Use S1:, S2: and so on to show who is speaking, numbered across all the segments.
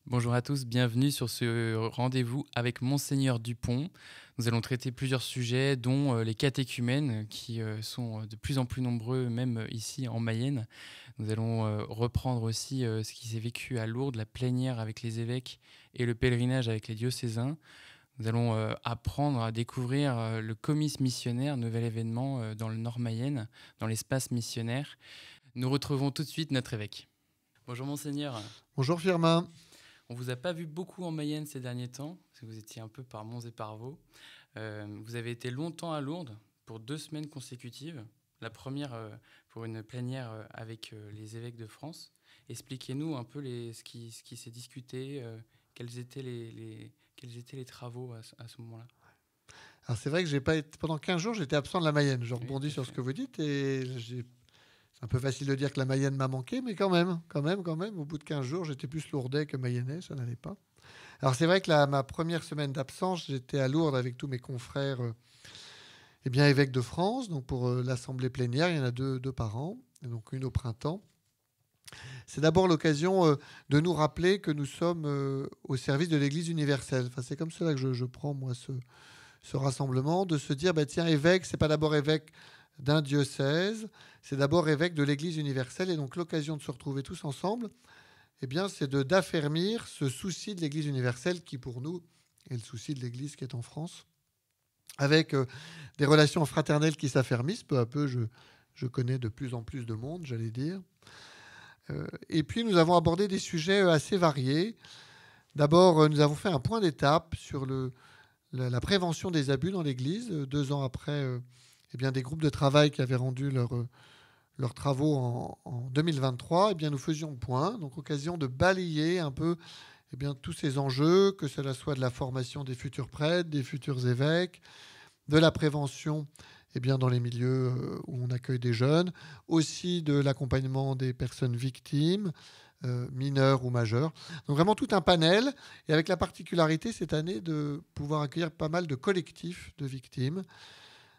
S1: Bonjour à tous, bienvenue sur ce rendez-vous avec Monseigneur Dupont. Nous allons traiter plusieurs sujets, dont les catéchumènes, qui sont de plus en plus nombreux, même ici en Mayenne. Nous allons reprendre aussi ce qui s'est vécu à Lourdes, la plénière avec les évêques et le pèlerinage avec les diocésains. Nous allons apprendre à découvrir le comice missionnaire, nouvel événement dans le Nord Mayenne, dans l'espace missionnaire. Nous retrouvons tout de suite notre évêque. Bonjour Monseigneur.
S2: Bonjour Firmin.
S1: On vous a pas vu beaucoup en Mayenne ces derniers temps, parce que vous étiez un peu par Mons et par Vaux. Vous avez été longtemps à Lourdes pour 2 semaines consécutives. La première pour une plénière avec les évêques de France. Expliquez-nous un peu ce qui s'est discuté, quels étaient les travaux à ce moment-là.
S2: Alors c'est vrai que j'ai pas été, pendant 15 jours, j'étais absent de la Mayenne. Je
S1: Oui,
S2: rebondis
S1: tout à
S2: sur ce
S1: fait.
S2: que vous dites c'est un peu facile de dire que la Mayenne m'a manqué, mais quand même, au bout de 15 jours, j'étais plus lourdais que mayennais, ça n'allait pas. Alors c'est vrai que ma première semaine d'absence, j'étais à Lourdes avec tous mes confrères, évêques de France, donc pour l'assemblée plénière, il y en a deux par an, et donc une au printemps. C'est d'abord l'occasion de nous rappeler que nous sommes au service de l'Église universelle. Enfin, c'est comme cela que je prends moi ce rassemblement, de se dire, tiens, évêque, c'est pas d'abord évêque d'un diocèse, c'est d'abord évêque de l'Église universelle. Et donc l'occasion de se retrouver tous ensemble, c'est d'affermir ce souci de l'Église universelle qui, pour nous, est le souci de l'Église qui est en France, avec des relations fraternelles qui s'affermissent. Peu à peu, je connais de plus en plus de monde, j'allais dire. Et puis, nous avons abordé des sujets assez variés. D'abord, nous avons fait un point d'étape sur la prévention des abus dans l'Église, 2 ans après des groupes de travail qui avaient rendu leurs travaux en 2023. Nous faisions le point, donc occasion de balayer un peu tous ces enjeux, que cela soit de la formation des futurs prêtres, des futurs évêques, de la prévention dans les milieux où on accueille des jeunes, aussi de l'accompagnement des personnes victimes, mineurs ou majeurs. Donc vraiment tout un panel, et avec la particularité cette année de pouvoir accueillir pas mal de collectifs de victimes.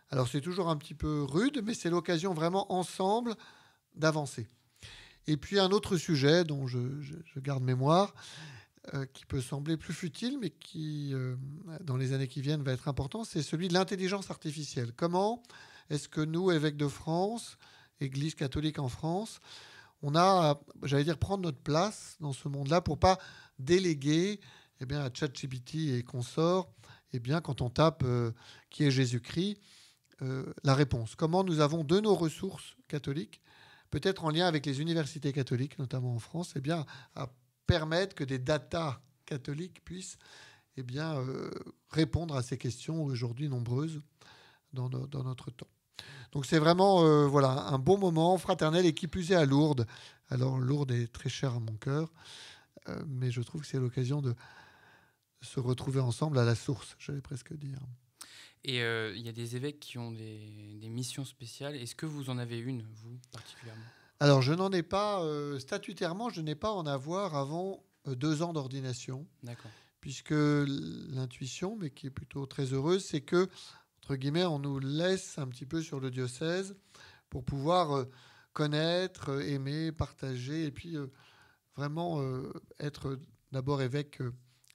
S2: Alors c'est toujours un petit peu rude, mais c'est l'occasion vraiment ensemble d'avancer. Et puis un autre sujet dont je garde mémoire, qui peut sembler plus futile, mais qui, dans les années qui viennent, va être important, c'est celui de l'intelligence artificielle. Comment est-ce que nous, évêques de France, Église catholique en France, on a, j'allais dire, prendre notre place dans ce monde-là pour pas déléguer à ChatGPT et consorts, quand on tape qui est Jésus-Christ, la réponse. Comment nous avons de nos ressources catholiques, peut-être en lien avec les universités catholiques, notamment en France, à permettre que des datas catholiques puissent répondre à ces questions aujourd'hui nombreuses dans notre temps. Donc c'est vraiment un bon moment fraternel, et qui plus est à Lourdes. Alors Lourdes est très chère à mon cœur, mais je trouve que c'est l'occasion de se retrouver ensemble à la source, j'allais presque dire.
S1: Et il y a des évêques qui ont des missions spéciales. Est-ce que vous en avez une, vous, particulièrement?
S2: Alors je n'en ai pas, statutairement, je n'ai pas à en avoir avant 2 ans d'ordination,
S1: D'accord.
S2: puisque l'intuition, mais qui est plutôt très heureuse, c'est que, entre guillemets, on nous laisse un petit peu sur le diocèse pour pouvoir connaître, aimer, partager, et puis vraiment être d'abord évêque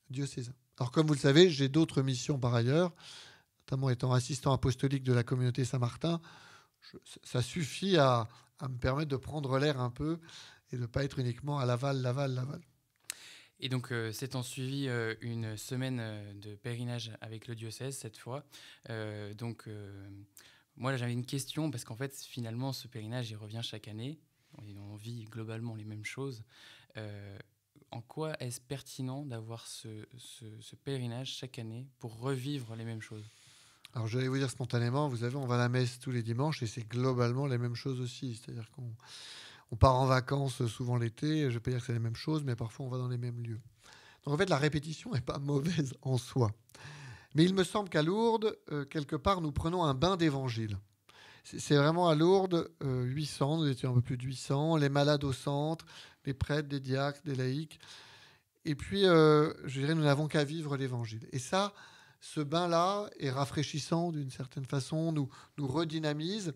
S2: diocésain. Alors comme vous le savez, j'ai d'autres missions par ailleurs, notamment étant assistant apostolique de la communauté Saint-Martin. Ça suffit à me permettre de prendre l'air un peu et de ne pas être uniquement à Laval.
S1: Et donc, s'étant suivi une semaine de pèlerinage avec le diocèse, cette fois. Moi, là, j'avais une question, parce qu'en fait, finalement, ce pèlerinage, il revient chaque année. On vit globalement les mêmes choses. En quoi est-ce pertinent d'avoir ce pèlerinage chaque année pour revivre les mêmes choses?
S2: Alors je vais vous dire spontanément, vous savez, on va à la messe tous les dimanches et c'est globalement les mêmes choses aussi. C'est-à-dire qu'on part en vacances souvent l'été, je ne vais pas dire que c'est les mêmes choses, mais parfois on va dans les mêmes lieux. Donc en fait, la répétition n'est pas mauvaise en soi. Mais il me semble qu'à Lourdes, quelque part, nous prenons un bain d'évangile. C'est vraiment à Lourdes, 800, nous étions un peu plus de 800, les malades au centre, les prêtres, des diacres, des laïcs. Et puis, je dirais, nous n'avons qu'à vivre l'évangile. Et ça, ce bain-là est rafraîchissant d'une certaine façon, nous redynamise.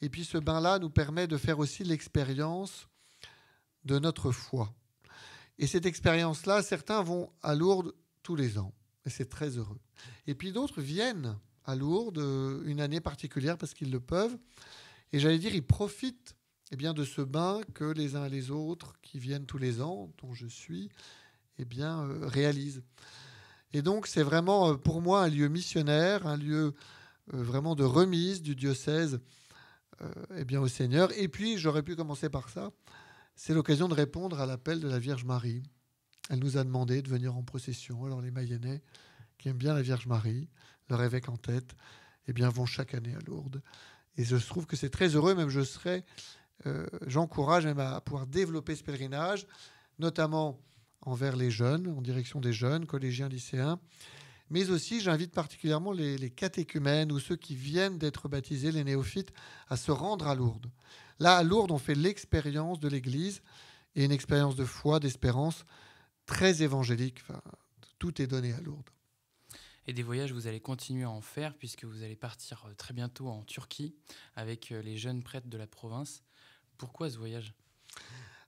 S2: Et puis ce bain-là nous permet de faire aussi l'expérience de notre foi. Et cette expérience-là, certains vont à Lourdes tous les ans. Et c'est très heureux. Et puis d'autres viennent à Lourdes une année particulière parce qu'ils le peuvent. Et j'allais dire, ils profitent de ce bain que les uns et les autres qui viennent tous les ans, dont je suis, réalisent. Et donc, c'est vraiment pour moi un lieu missionnaire, un lieu vraiment de remise du diocèse au Seigneur. Et puis, j'aurais pu commencer par ça. C'est l'occasion de répondre à l'appel de la Vierge Marie. Elle nous a demandé de venir en procession. Alors, les Mayennais qui aiment bien la Vierge Marie, leur évêque en tête, vont chaque année à Lourdes. Et je trouve que c'est très heureux. Même j'encourage même à pouvoir développer ce pèlerinage, notamment envers les jeunes, en direction des jeunes, collégiens, lycéens. Mais aussi, j'invite particulièrement les catéchumènes ou ceux qui viennent d'être baptisés, les néophytes, à se rendre à Lourdes. Là, à Lourdes, on fait l'expérience de l'Église et une expérience de foi, d'espérance très évangélique. Enfin, tout est donné à Lourdes.
S1: Et des voyages, vous allez continuer à en faire puisque vous allez partir très bientôt en Turquie avec les jeunes prêtres de la province. Pourquoi ce voyage ?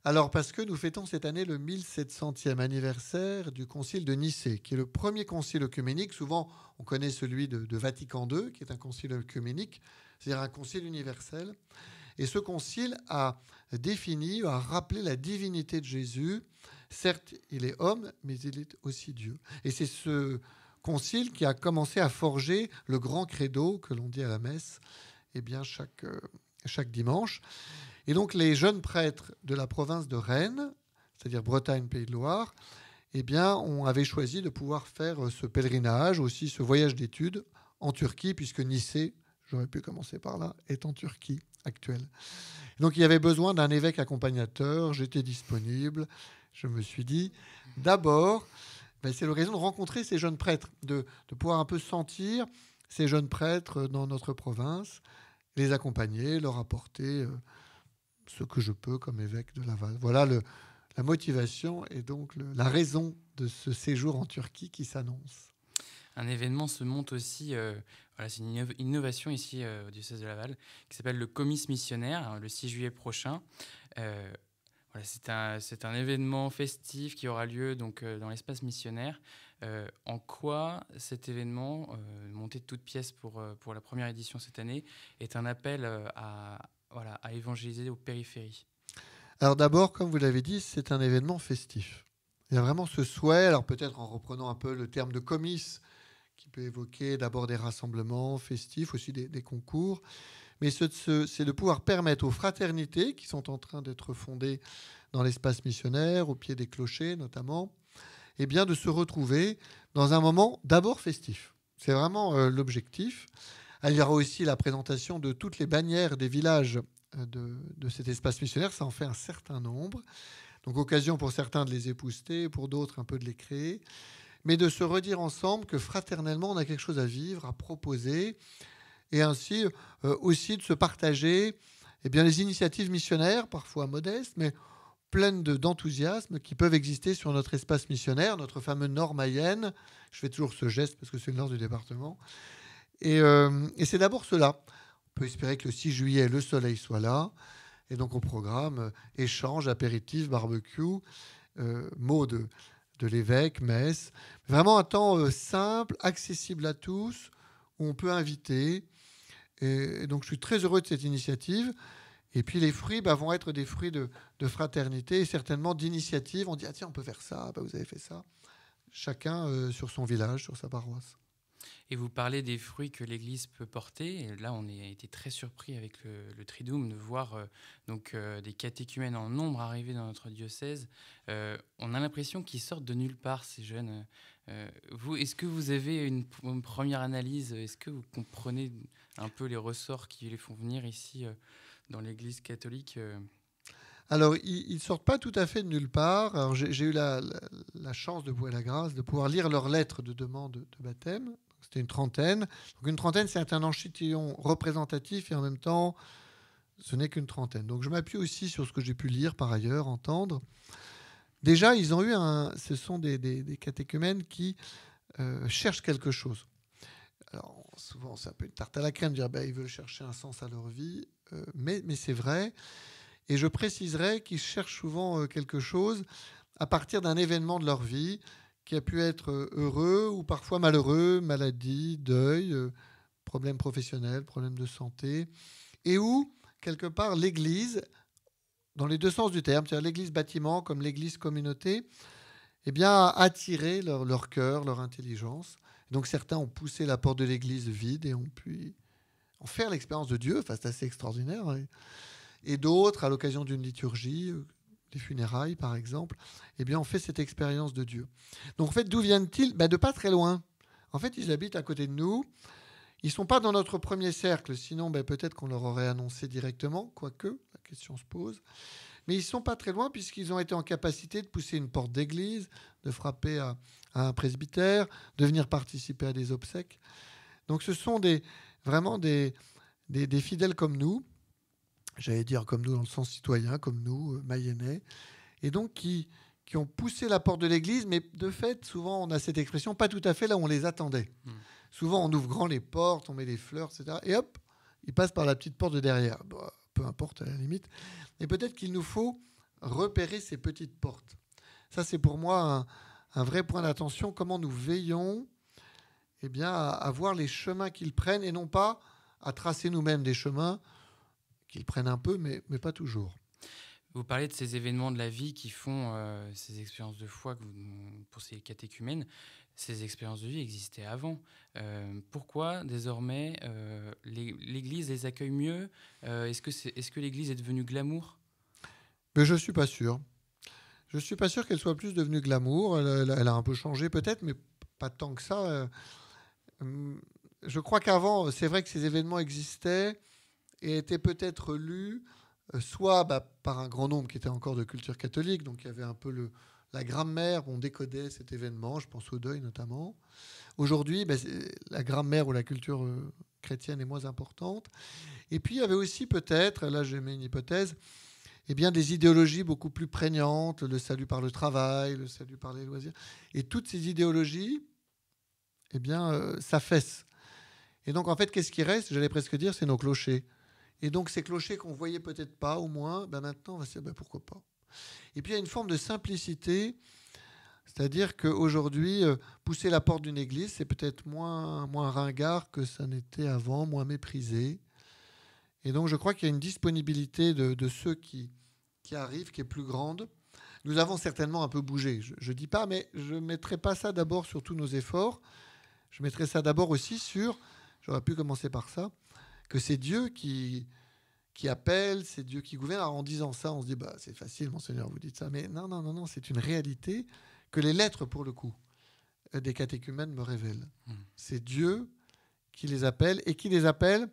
S2: Alors, parce que nous fêtons cette année le 1700e anniversaire du concile de Nicée, qui est le premier concile œcuménique. Souvent, on connaît celui de Vatican II, qui est un concile œcuménique, c'est-à-dire un concile universel. Et ce concile a défini, a rappelé la divinité de Jésus. Certes, il est homme, mais il est aussi Dieu. Et c'est ce concile qui a commencé à forger le grand credo que l'on dit à la messe chaque dimanche. Et donc les jeunes prêtres de la province de Rennes, c'est-à-dire Bretagne, Pays de Loire, on avait choisi de pouvoir faire ce pèlerinage, aussi ce voyage d'études en Turquie, puisque Nicée, j'aurais pu commencer par là, est en Turquie actuelle. Donc il y avait besoin d'un évêque accompagnateur, j'étais disponible. Je me suis dit, d'abord, c'est l'occasion de rencontrer ces jeunes prêtres, de pouvoir un peu sentir ces jeunes prêtres dans notre province, les accompagner, leur apporter ce que je peux comme évêque de Laval. Voilà la motivation et donc la raison de ce séjour en Turquie qui s'annonce.
S1: Un événement se monte aussi, c'est une innovation ici au diocèse de Laval, qui s'appelle le Comice missionnaire, le 6 juillet prochain. C'est un événement festif qui aura lieu donc, dans l'espace missionnaire. En quoi cet événement, monté de toutes pièces pour la première édition cette année, est un appel à évangéliser aux périphéries ?
S2: Alors d'abord, comme vous l'avez dit, c'est un événement festif. Il y a vraiment ce souhait, alors peut-être en reprenant un peu le terme de comice, qui peut évoquer d'abord des rassemblements festifs, aussi des concours, mais c'est de pouvoir permettre aux fraternités qui sont en train d'être fondées dans l'espace missionnaire, au pied des clochers notamment, de se retrouver dans un moment d'abord festif. C'est vraiment l'objectif. Il y aura aussi la présentation de toutes les bannières des villages de cet espace missionnaire. Ça en fait un certain nombre. Donc, occasion pour certains de les épouster, pour d'autres un peu de les créer. Mais de se redire ensemble que fraternellement, on a quelque chose à vivre, à proposer. Et ainsi aussi de se partager les initiatives missionnaires, parfois modestes, mais pleines d'enthousiasme qui peuvent exister sur notre espace missionnaire, notre fameux Nord Mayenne. Je fais toujours ce geste parce que c'est le nord du département. Et c'est d'abord cela. On peut espérer que le 6 juillet, le soleil soit là. Et donc, au programme, échange, apéritif, barbecue, mots de l'évêque, messe. Vraiment un temps simple, accessible à tous, où on peut inviter. Et donc, je suis très heureux de cette initiative. Et puis, les fruits vont être des fruits de fraternité et certainement d'initiative. On dit, ah tiens, on peut faire ça, vous avez fait ça. Chacun sur son village, sur sa paroisse.
S1: Et vous parlez des fruits que l'Église peut porter. Et là, on a été très surpris avec le Triduum de voir des catéchumènes en nombre arriver dans notre diocèse. On a l'impression qu'ils sortent de nulle part, ces jeunes. Est-ce que vous avez une première analyse ? Est-ce que vous comprenez un peu les ressorts qui les font venir ici dans l'Église catholique ?
S2: Alors, ils ne sortent pas tout à fait de nulle part. Alors, j'ai eu la chance la grâce de pouvoir lire leurs lettres de demande de baptême. C'était une trentaine. Donc, une trentaine, c'est un échantillon représentatif et en même temps, ce n'est qu'une trentaine. Donc, je m'appuie aussi sur ce que j'ai pu lire par ailleurs, entendre. Déjà, ils ont eu ce sont des catéchumènes qui cherchent quelque chose. Alors, souvent, c'est un peu une tarte à la crème de dire ils veulent chercher un sens à leur vie. Mais c'est vrai. Et je préciserai qu'ils cherchent souvent quelque chose à partir d'un événement de leur vie qui a pu être heureux ou parfois malheureux, maladie, deuil, problèmes professionnels, problèmes de santé, et où, quelque part, l'Église, dans les deux sens du terme, c'est-à-dire l'Église bâtiment comme l'Église communauté, eh bien, a attiré leur cœur, leur intelligence. Donc certains ont poussé la porte de l'Église vide et ont pu en faire l'expérience de Dieu, enfin, c'est assez extraordinaire. Et d'autres, à l'occasion d'une liturgie, les funérailles par exemple, eh bien, ont fait cette expérience de Dieu. Donc en fait, d'où viennent-ils? De pas très loin. En fait, ils habitent à côté de nous. Ils ne sont pas dans notre premier cercle, sinon peut-être qu'on leur aurait annoncé directement, quoique la question se pose. Mais ils ne sont pas très loin puisqu'ils ont été en capacité de pousser une porte d'église, de frapper à un presbytère, de venir participer à des obsèques. Donc ce sont vraiment des fidèles comme nous, j'allais dire comme nous dans le sens citoyen, comme nous, Mayennais, et donc qui ont poussé la porte de l'église, mais de fait, souvent on a cette expression, pas tout à fait là où on les attendait. Souvent on ouvre grand les portes, on met des fleurs, etc. Et hop, ils passent par la petite porte de derrière. Peu importe à la limite. Et peut-être qu'il nous faut repérer ces petites portes. Ça, c'est pour moi un vrai point d'attention. Comment nous veillons à voir les chemins qu'ils prennent et non pas à tracer nous-mêmes des chemins qu'ils prennent un peu, mais pas toujours.
S1: Vous parlez de ces événements de la vie qui font ces expériences de foi pour ces catéchumènes. Ces expériences de vie existaient avant. Pourquoi désormais l'Église les accueille mieux? Est-ce que l'Église est devenue glamour?
S2: Mais je ne suis pas sûr. Je ne suis pas sûr qu'elle soit plus devenue glamour. Elle a un peu changé peut-être, mais pas tant que ça. Je crois qu'avant, c'est vrai que ces événements existaient et étaient peut-être lus soit par un grand nombre qui était encore de culture catholique, donc il y avait un peu la grammaire, on décodait cet événement, je pense au deuil notamment. Aujourd'hui, la grammaire ou la culture chrétienne est moins importante. Et puis il y avait aussi peut-être, là je mets une hypothèse, des idéologies beaucoup plus prégnantes, le salut par le travail, le salut par les loisirs. Et toutes ces idéologies, s'affaissent. Et donc en fait, qu'est-ce qui reste? J'allais presque dire, c'est nos clochers. Et donc ces clochers qu'on voyait peut-être pas, au moins, maintenant on va se dire pourquoi pas. Et puis il y a une forme de simplicité, c'est-à-dire qu'aujourd'hui, pousser la porte d'une église, c'est peut-être moins ringard que ça n'était avant, moins méprisé. Et donc je crois qu'il y a une disponibilité de ceux qui arrivent, qui est plus grande. Nous avons certainement un peu bougé, je ne dis pas, mais je ne mettrai pas ça d'abord sur tous nos efforts. Je mettrai ça d'abord aussi sur, j'aurais pu commencer par ça, que c'est Dieu qui appelle, c'est Dieu qui gouverne. Alors en disant ça, on se dit, c'est facile, monseigneur, vous dites ça. Mais non, c'est une réalité que les lettres, pour le coup, des catéchumènes me révèlent. C'est Dieu qui les appelle et qui les appelle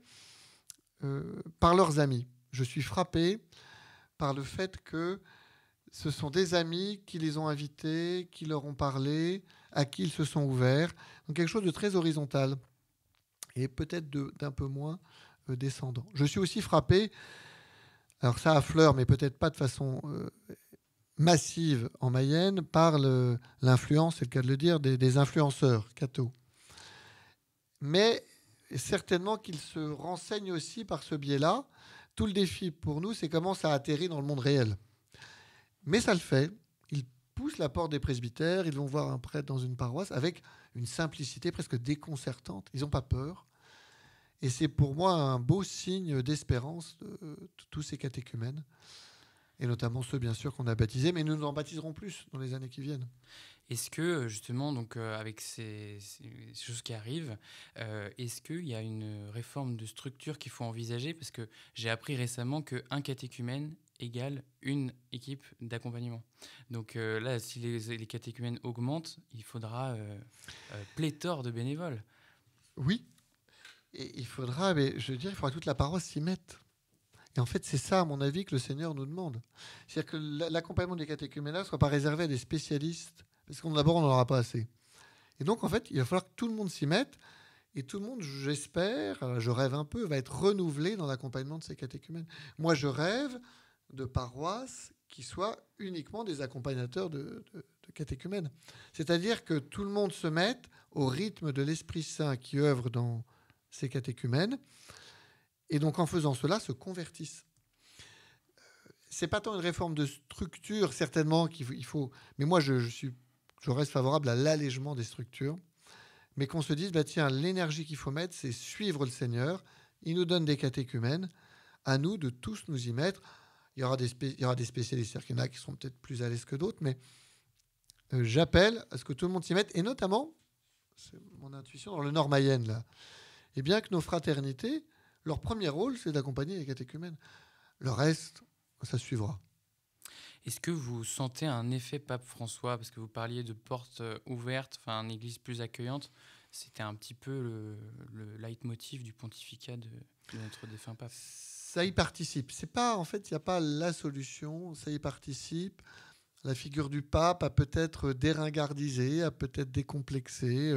S2: par leurs amis. Je suis frappé par le fait que ce sont des amis qui les ont invités, qui leur ont parlé, à qui ils se sont ouverts. Donc quelque chose de très horizontal et peut-être d'un peu moins descendant. Je suis aussi frappé, alors ça affleure, mais peut-être pas de façon massive en Mayenne, par l'influence, c'est le cas de le dire, des influenceurs cathos. Mais certainement qu'ils se renseignent aussi par ce biais-là. Tout le défi pour nous, c'est comment ça atterrit dans le monde réel. Mais ça le fait. Ils poussent la porte des presbytères, ils vont voir un prêtre dans une paroisse avec une simplicité presque déconcertante. Ils n'ont pas peur. Et c'est pour moi un beau signe d'espérance de tous ces catéchumènes, et notamment ceux, bien sûr, qu'on a baptisés, mais nous en baptiserons plus dans les années qui viennent.
S1: Est-ce que, justement, donc, avec ces choses qui arrivent, est-ce qu'il y a une réforme de structure qu'il faut envisager? Parce que j'ai appris récemment qu'un catéchumène égale une équipe d'accompagnement. Donc là, si les catéchumènes augmentent, il faudra pléthore de bénévoles.
S2: Oui, et il faudra que toute la paroisse s'y mette. Et en fait, c'est ça, à mon avis, que le Seigneur nous demande. C'est-à-dire que l'accompagnement des catéchumènes ne soit pas réservé à des spécialistes, parce d'abord, on n'en aura pas assez. Et donc, en fait, il va falloir que tout le monde s'y mette, et tout le monde, j'espère, je rêve un peu, va être renouvelé dans l'accompagnement de ces catéchumènes. Moi, je rêve de paroisses qui soient uniquement des accompagnateurs de catéchumènes. C'est-à-dire que tout le monde se mette au rythme de l'Esprit Saint qui œuvre dans ces catéchumènes, et donc en faisant cela, se convertissent. c'est pas tant une réforme de structure, certainement qu'il faut. Mais moi, je reste favorable à l'allègement des structures. Mais qu'on se dise, bah, tiens, l'énergie qu'il faut mettre, c'est suivre le Seigneur. Il nous donne des catéchumènes. À nous de tous nous y mettre. Il y aura des spécialistes. C'est-à-dire qu'il y en a qui seront peut-être plus à l'aise que d'autres. Mais j'appelle à ce que tout le monde s'y mette. Et notamment, c'est mon intuition, dans le Nord-Mayenne, là. Et bien que nos fraternités, leur premier rôle, c'est d'accompagner les catéchumènes. Le reste, ça suivra.
S1: Est-ce que vous sentez un effet Pape François? Parce que vous parliez de portes ouvertes, enfin, une église plus accueillante. C'était un petit peu le leitmotiv du pontificat de notre défunt pape.
S2: Ça y participe. C'est pas, en fait, il n'y a pas la solution. Ça y participe. La figure du pape a peut-être déringardisé, a peut-être décomplexé.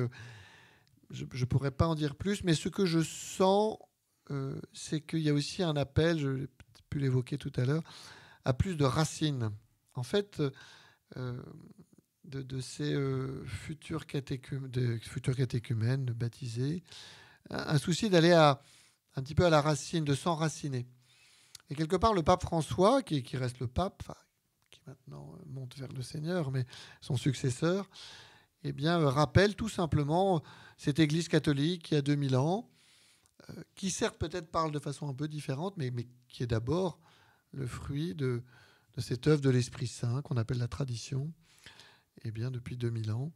S2: Je ne pourrais pas en dire plus, mais ce que je sens, c'est qu'il y a aussi un appel, je l'ai pu l'évoquer tout à l'heure, à plus de racines. En fait, de ces futurs catéchumènes baptisés, un souci d'aller un petit peu à la racine, de s'enraciner. Et quelque part, le pape François, qui reste le pape, qui maintenant monte vers le Seigneur, mais son successeur, eh bien, rappelle tout simplement cette Église catholique qui a 2000 ans, qui certes peut-être parle de façon un peu différente, mais qui est d'abord le fruit de cette œuvre de l'Esprit Saint qu'on appelle la tradition, eh bien, depuis 2000 ans.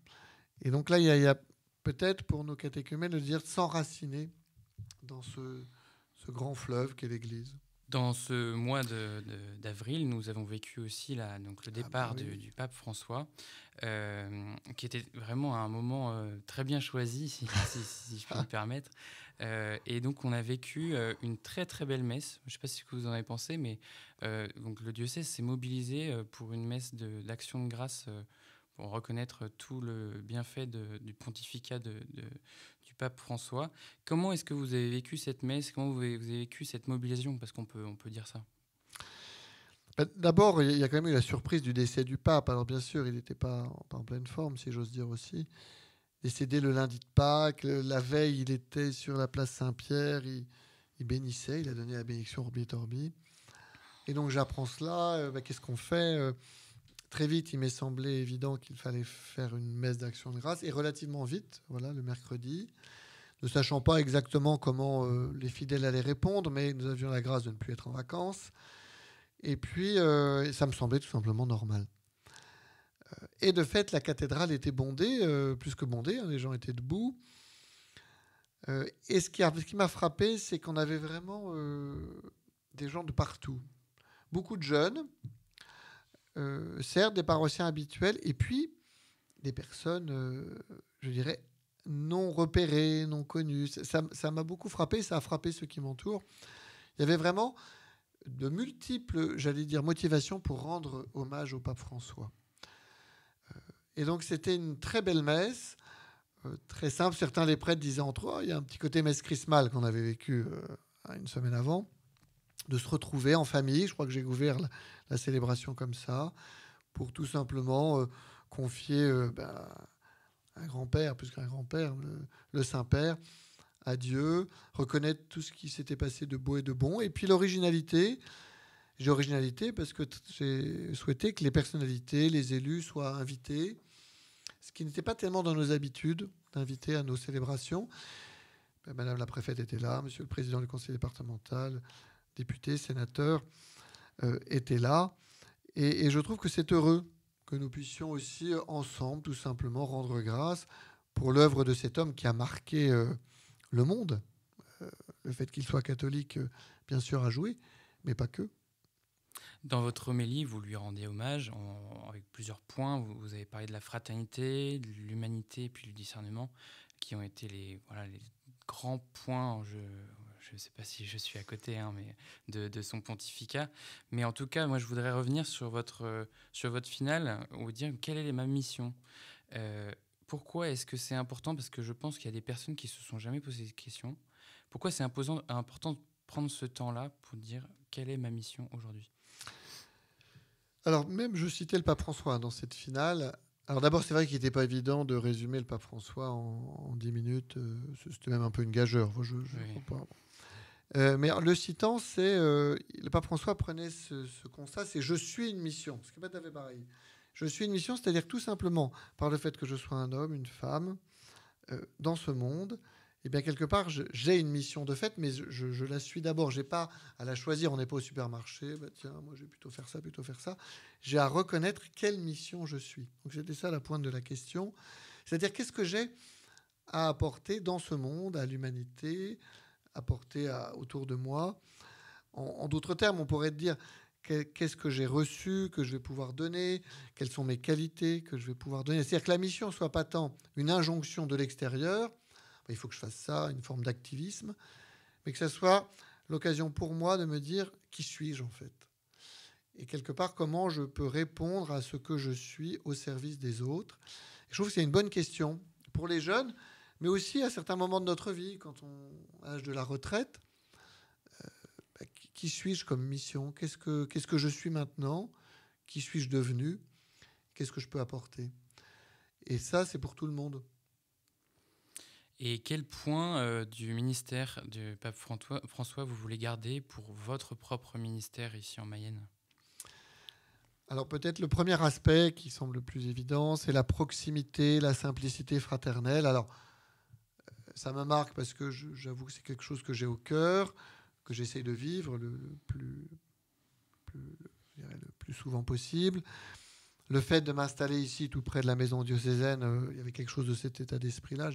S2: Et donc là, il y a peut-être pour nos catéchumènes de dire s'enraciner dans ce grand fleuve qu'est l'Église.
S1: Dans ce mois d'avril, nous avons vécu aussi donc le départ du pape François, qui était vraiment un moment très bien choisi, si je peux me permettre. Et donc, on a vécu une très, très belle messe. Je ne sais pas ce que vous en avez pensé, mais donc, le diocèse s'est mobilisé pour une messe d'action de grâce pour reconnaître tout le bienfait du pontificat du pape François. Comment est-ce que vous avez vécu cette messe? Comment vous avez vécu cette mobilisation? Parce qu'on peut dire ça.
S2: D'abord, il y a quand même eu la surprise du décès du pape. Alors bien sûr, il n'était pas en pleine forme, si j'ose dire aussi. Décédé le lundi de Pâques. La veille, il était sur la place Saint-Pierre. Il bénissait, il a donné la bénédiction Urbi et Orbi. Et donc j'apprends cela. Qu'est-ce qu'on fait? Très vite, il m'est semblé évident qu'il fallait faire une messe d'action de grâce, et relativement vite, voilà, le mercredi, ne sachant pas exactement comment les fidèles allaient répondre, mais nous avions la grâce de ne plus être en vacances. Et puis, ça me semblait tout simplement normal. Et de fait, la cathédrale était bondée, plus que bondée, hein, les gens étaient debout. Et ce qui m'a frappé, c'est qu'on avait vraiment des gens de partout. Beaucoup de jeunes, certes, des paroissiens habituels, et puis des personnes, je dirais, non repérées, non connues. Ça m'a beaucoup frappé, ça a frappé ceux qui m'entourent. Il y avait vraiment de multiples, j'allais dire, motivations pour rendre hommage au pape François. Et donc, c'était une très belle messe, très simple. Certains des prêtres disaient entre eux, il y a un petit côté messe chrismale qu'on avait vécu une semaine avant, de se retrouver en famille. Je crois que j'ai ouvert la célébration comme ça, pour tout simplement confier un grand-père, plus qu'un grand-père, le Saint-Père, à Dieu, reconnaître tout ce qui s'était passé de beau et de bon. Et puis l'originalité, j'ai originalité parce que j'ai souhaité que les personnalités, les élus soient invités, ce qui n'était pas tellement dans nos habitudes d'inviter à nos célébrations. Madame la préfète était là, monsieur le président du conseil départemental, députés, sénateurs étaient là. Et je trouve que c'est heureux que nous puissions aussi ensemble, tout simplement, rendre grâce pour l'œuvre de cet homme qui a marqué le monde. Le fait qu'il soit catholique, bien sûr, a joué, mais pas que.
S1: Dans votre homélie, vous lui rendez hommage avec plusieurs points. Vous avez parlé de la fraternité, de l'humanité, puis du discernement, qui ont été les grands points. Je ne sais pas si je suis à côté, hein, mais de son pontificat. Mais en tout cas, moi, je voudrais revenir sur votre finale, ou dire quelle est ma mission. Pourquoi est-ce que c'est important? Parce que je pense qu'il y a des personnes qui ne se sont jamais posé cette question. Pourquoi c'est important de prendre ce temps-là pour dire quelle est ma mission aujourd'hui?
S2: Alors, même, je citais le pape François dans cette finale. Alors d'abord, c'est vrai qu'il n'était pas évident de résumer le pape François en 10 minutes. C'était même un peu une gageure. Je crois pas. Mais le citant, le pape François prenait ce constat, c'est je suis une mission. Ce qui n'est pas tout à fait pareil. Je suis une mission, c'est-à-dire que tout simplement par le fait que je sois un homme, une femme, dans ce monde, et bien quelque part, j'ai une mission de fait, mais je la suis d'abord. Je n'ai pas à la choisir. On n'est pas au supermarché. Bah, tiens, moi, je vais plutôt faire ça, plutôt faire ça. J'ai à reconnaître quelle mission je suis. Donc, c'était ça la pointe de la question. C'est-à-dire, qu'est-ce que j'ai à apporter dans ce monde, à l'humanité, apporter autour de moi. En d'autres termes, on pourrait dire qu'est-ce que j'ai reçu, que je vais pouvoir donner, quelles sont mes qualités que je vais pouvoir donner. C'est-à-dire que la mission ne soit pas tant une injonction de l'extérieur, il faut que je fasse ça, une forme d'activisme, mais que ce soit l'occasion pour moi de me dire qui suis-je en fait. Et quelque part, comment je peux répondre à ce que je suis au service des autres. Et je trouve que c'est une bonne question pour les jeunes, mais aussi à certains moments de notre vie, quand on à l'âge de la retraite. Qui suis-je comme mission ? Qu'est-ce que je suis maintenant ? Qui suis-je devenu ? Qu'est-ce que je peux apporter ? Et ça, c'est pour tout le monde.
S1: Et quel point du ministère du pape François vous voulez garder pour votre propre ministère ici en Mayenne ?
S2: Alors peut-être le premier aspect qui semble le plus évident, c'est la proximité, la simplicité fraternelle. Alors ça me marque parce que j'avoue que c'est quelque chose que j'ai au cœur, que j'essaye de vivre le plus souvent possible. Le fait de m'installer ici tout près de la maison diocésaine, il y avait quelque chose de cet état d'esprit-là.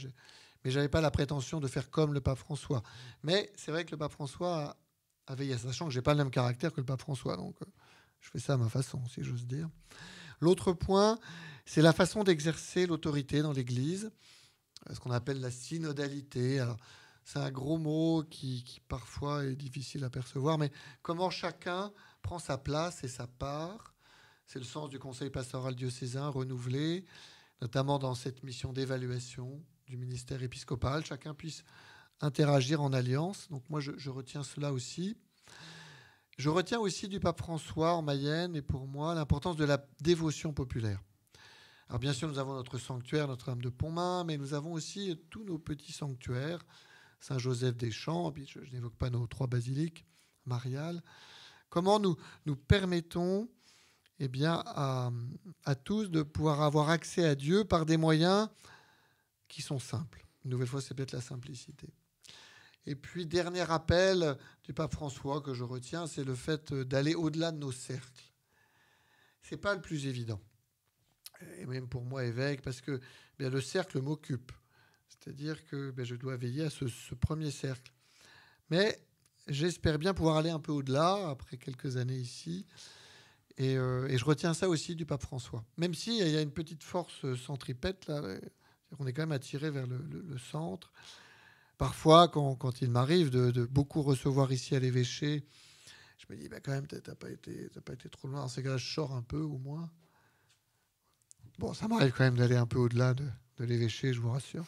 S2: Mais je n'avais pas la prétention de faire comme le pape François. Mais c'est vrai que le pape François a veillé, sachant que je n'ai pas le même caractère que le pape François. Donc je fais ça à ma façon, si j'ose dire. L'autre point, c'est la façon d'exercer l'autorité dans l'Église, ce qu'on appelle la synodalité. Alors, c'est un gros mot qui parfois est difficile à percevoir, mais comment chacun prend sa place et sa part. C'est le sens du conseil pastoral diocésain renouvelé, notamment dans cette mission d'évaluation du ministère épiscopal. Chacun puisse interagir en alliance. Donc moi, je retiens cela aussi. Je retiens aussi du pape François en Mayenne, et pour moi, l'importance de la dévotion populaire. Alors bien sûr, nous avons notre sanctuaire, Notre-Dame de Pontmain, mais nous avons aussi tous nos petits sanctuaires, Saint-Joseph des Champs, puis je n'évoque pas nos 3 basiliques mariales. Comment nous permettons à tous de pouvoir avoir accès à Dieu par des moyens qui sont simples. Une nouvelle fois, c'est peut-être la simplicité. Et puis, dernier appel du pape François que je retiens, c'est le fait d'aller au-delà de nos cercles. Ce n'est pas le plus évident. Et même pour moi, évêque, parce que le cercle m'occupe. C'est-à-dire que je dois veiller à ce premier cercle. Mais j'espère bien pouvoir aller un peu au-delà, après quelques années ici. Et je retiens ça aussi du pape François. Même s'il y a une petite force centripète, là, on est quand même attiré vers le centre. Parfois, quand il m'arrive de beaucoup recevoir ici à l'évêché, je me dis, quand même, t'as pas été trop loin. Dans ces cas-là, je sors un peu, au moins. Bon, ça m'arrive quand même d'aller un peu au-delà de l'évêché, je vous rassure.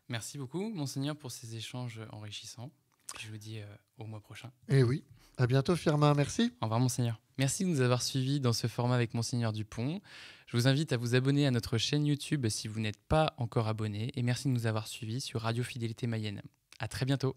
S1: Merci beaucoup, Monseigneur, pour ces échanges enrichissants. Je vous dis au mois prochain.
S2: Eh oui. À bientôt, Firmin. Merci.
S1: Au revoir, Monseigneur. Merci de nous avoir suivis dans ce format avec Monseigneur Dupont. Je vous invite à vous abonner à notre chaîne YouTube si vous n'êtes pas encore abonné. Et merci de nous avoir suivis sur Radio Fidélité Mayenne. À très bientôt.